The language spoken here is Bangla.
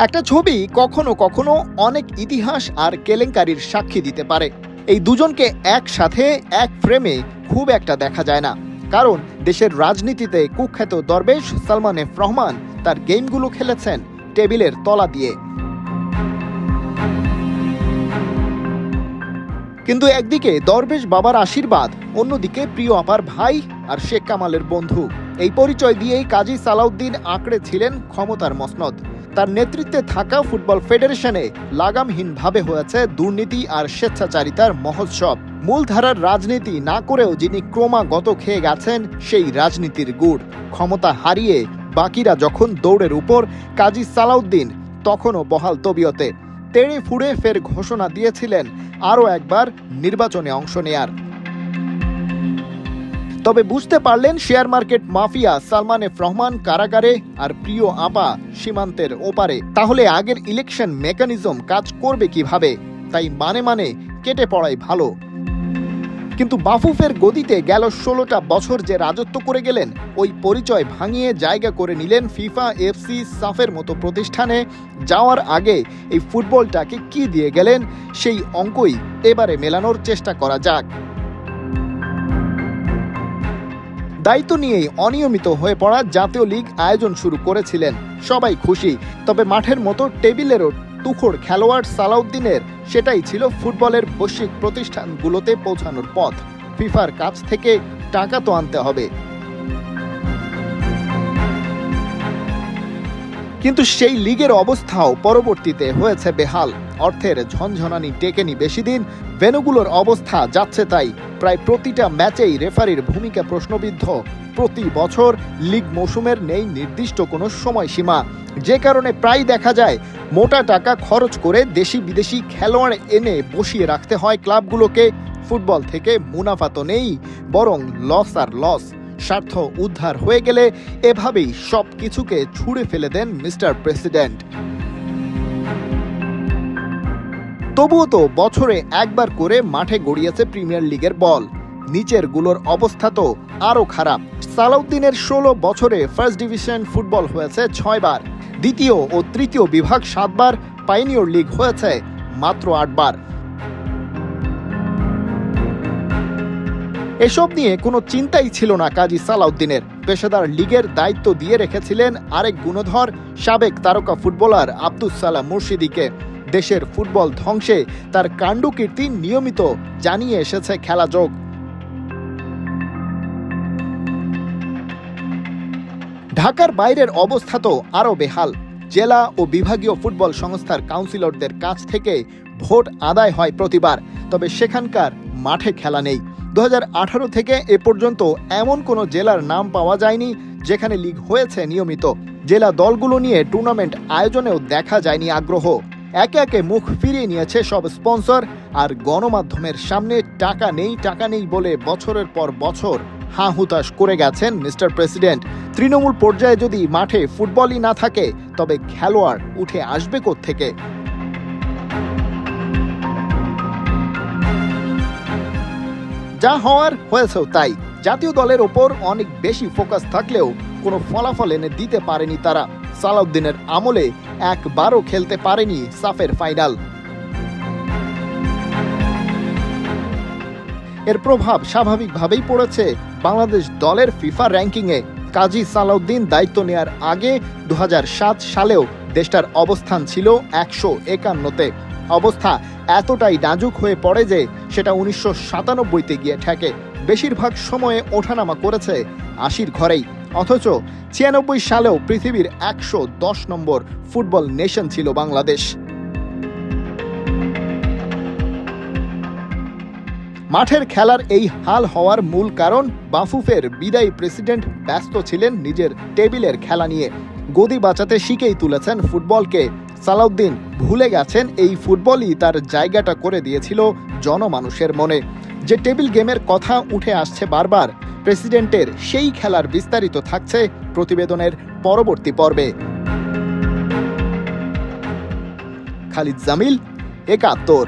একটা ছবি কখনো কখনো অনেক ইতিহাস আর কেলেঙ্কারির সাক্ষী দিতে পারে। এই দুজনকে একসাথে এক ফ্রেমে খুব একটা দেখা যায় না, কারণ দেশের রাজনীতিতে কুখ্যাত দরবেশ সালমান এফ রহমান তার গেমগুলো খেলেছেন টেবিলের তলা দিয়ে। কিন্তু একদিকে দরবেশ বাবার আশীর্বাদ, অন্যদিকে প্রিয় আপার ভাই আর শেখ কামালের বন্ধু। এই পরিচয় দিয়েই কাজী সালাউদ্দিন আঁকড়ে ছিলেন ক্ষমতার মসনদ। তার নেতৃত্বে থাকা ফুটবল ফেডারেশনে লাগামহীনভাবে হয়েছে দুর্নীতি আর স্বেচ্ছাচারিতার মহোৎসব। মূলধারার রাজনীতি না করেও যিনি ক্রমাগত খেয়ে গেছেন সেই রাজনীতির গুড়। ক্ষমতা হারিয়ে বাকিরা যখন দৌড়ের উপর, কাজী সালাউদ্দিন তখনও বহাল তবিয়তে। তেড়ে ফুড়ে ফের ঘোষণা দিয়েছিলেন আরও একবার নির্বাচনে অংশ নেয়ার। তবে বুঝতে পারলেন share market mafia Salman F Rahman কারাগারে আর প্রিয় আপা সীমান্তের ওপারে। তাহলে আগের ইলেকশন মেকানিজম কাজ করবে কিভাবে? তাই মানে কেটে পড়াই ভালো। কিন্তু বাফুফের গদিতে গেল 16টা বছর যে রাজত্ব করে গেলেন, ওই পরিচয় ভাঙিয়ে জায়গা করে নিলেন ফিফা, এফসি, সাফের মতো প্রতিষ্ঠানে। যাওয়ার আগে এই ফুটবলটাকে কি দিয়ে গেলেন, সেই অঙ্কই এবারে মেলানোর চেষ্টা করা যাক। দায়িত্ব নিয়েই অনিয়মিত হয়ে পড়া জাতীয় লীগ আয়োজন শুরু করেছিলেন, সবাই খুশি। তবে মাঠের মতো টেবিলেরও তুখোড় খেলোয়াড় সালাউদ্দিনের সেটাই ছিল ফুটবলের বৈশ্বিক প্রতিষ্ঠানগুলোতে পৌঁছানোর পথ। ফিফার কাছ থেকে টাকা তো আনতে হবে। কিন্তু সেই লিগের অবস্থাও পরবর্তীতে হয়েছে বেহাল। অর্থের ঝনঝনানি টেকেনি বেশি দিন। ভেন্যুগুলোর অবস্থা যাচ্ছে তাই। প্রায় প্রতিটা ম্যাচেই রেফারির ভূমিকা প্রশ্নবিদ্ধ। প্রতি বছর লিগ মৌসুমের নেই নির্দিষ্ট কোনো সময়সীমা, যে কারণে প্রায় দেখা যায় মোটা টাকা খরচ করে দেশি বিদেশি খেলোয়াড় এনে বসিয়ে রাখতে হয় ক্লাবগুলোকে। ফুটবল থেকে মুনাফা তো নেই, বরং লস আর লস। স্বার্থ উদ্ধার হয়ে গেলে এভাবেই সব কিছুকে ছুঁড়ে ফেলে দেন মিস্টার প্রেসিডেন্ট। তবুও তো বছরে একবার করে মাঠে গড়িয়েছে প্রিমিয়ার লিগের বল। নিচের গুলোর অবস্থা তো আরো খারাপ। সালাউদ্দিনের 16 বছরে ফার্স্ট ডিভিশন ফুটবল হয়েছে 6 বার, দ্বিতীয় ও তৃতীয় বিভাগ 7 বার, পাইনিয়র লিগ হয়েছে মাত্র 8 বার। এসব নিয়ে কোনো চিন্তাই ছিল না কাজী সালাউদ্দিনের। পেশাদার লিগের দায়িত্ব দিয়ে রেখেছিলেন আরেক গুণধর সাবেক তারকা ফুটবলার আব্দুস সালাম মুর্শিদিকে। দেশের ফুটবল ধ্বংসে তার কাণ্ডকীর্তি নিয়মিত জানিয়ে এসেছে খেলাযোগ। ঢাকার বাইরের অবস্থা তো আরও বেহাল। জেলা ও বিভাগীয় ফুটবল সংস্থার কাউন্সিলরদের কাছ থেকে ভোট আদায় হয় প্রতিবার, তবে সেখানকার মাঠে খেলা নেই। 2018 থেকে এ পর্যন্ত এমন কোনো জেলার নাম পাওয়া যায়নি যেখানে লিগ হয়েছে নিয়মিত। জেলা দলগুলো নিয়ে টুর্নামেন্ট আয়োজনেও দেখা যায়নি আগ্রহ। একে একে মুখ ফিরিয়ে নিয়েছে সব স্পন্সর, আর গণমাধ্যমের সামনে টাকা নেই বলে বছরের পর বছর হাঁ হুতাশ করে গেছেন মিস্টার প্রেসিডেন্ট। তৃণমূল পর্যায়ে যদি মাঠে ফুটবলই না থাকে, তবে খেলোয়াড় উঠে আসবে কোত্থেকে? যা হওয়ার হয়েছেও তাই। জাতীয় দলের ওপর অনেক বেশি ফোকাস থাকলেও কোনো ফলাফল এনে দিতে পারেনি তারা। সালাউদ্দিনের আমলে একবারও খেলতে পারেনি সাফের ফাইনাল। এর প্রভাব স্বাভাবিকভাবেই পড়েছে বাংলাদেশ দলের ফিফা র্যাঙ্কিংয়ে। কাজী সালাউদ্দিন দায়িত্ব নেয়ার আগে 2007 সালেও দেশটার অবস্থান ছিল 151-তে। অবস্থা এতটাই নাজুক হয়ে পড়ে যে সেটা 1997-তে গিয়ে ঠেকে। বেশিরভাগ সময়ে ওঠানামা করেছে 80-র ঘরেই। অথচ 96 সালেও পৃথিবীর 110 নম্বর ফুটবল নেশন ছিল বাংলাদেশ। মাঠের খেলার এই হাল হওয়ার মূল কারণ বাফুফের বিদায়ী প্রেসিডেন্ট ব্যস্ত ছিলেন নিজের টেবিলের খেলা নিয়ে। গদি বাঁচাতে শিখেই তুলেছেন ফুটবলকে। সালাউদ্দিন ভুলে গেছেন এই ফুটবলই তার জায়গাটা করে দিয়েছিল জনমানুষের মনে। যে টেবিল গেমের কথা উঠে আসছে বারবার, প্রেসিডেন্টের সেই খেলার বিস্তারিত থাকছে প্রতিবেদনের পরবর্তী পর্বে। খালিদ জামিল, 71।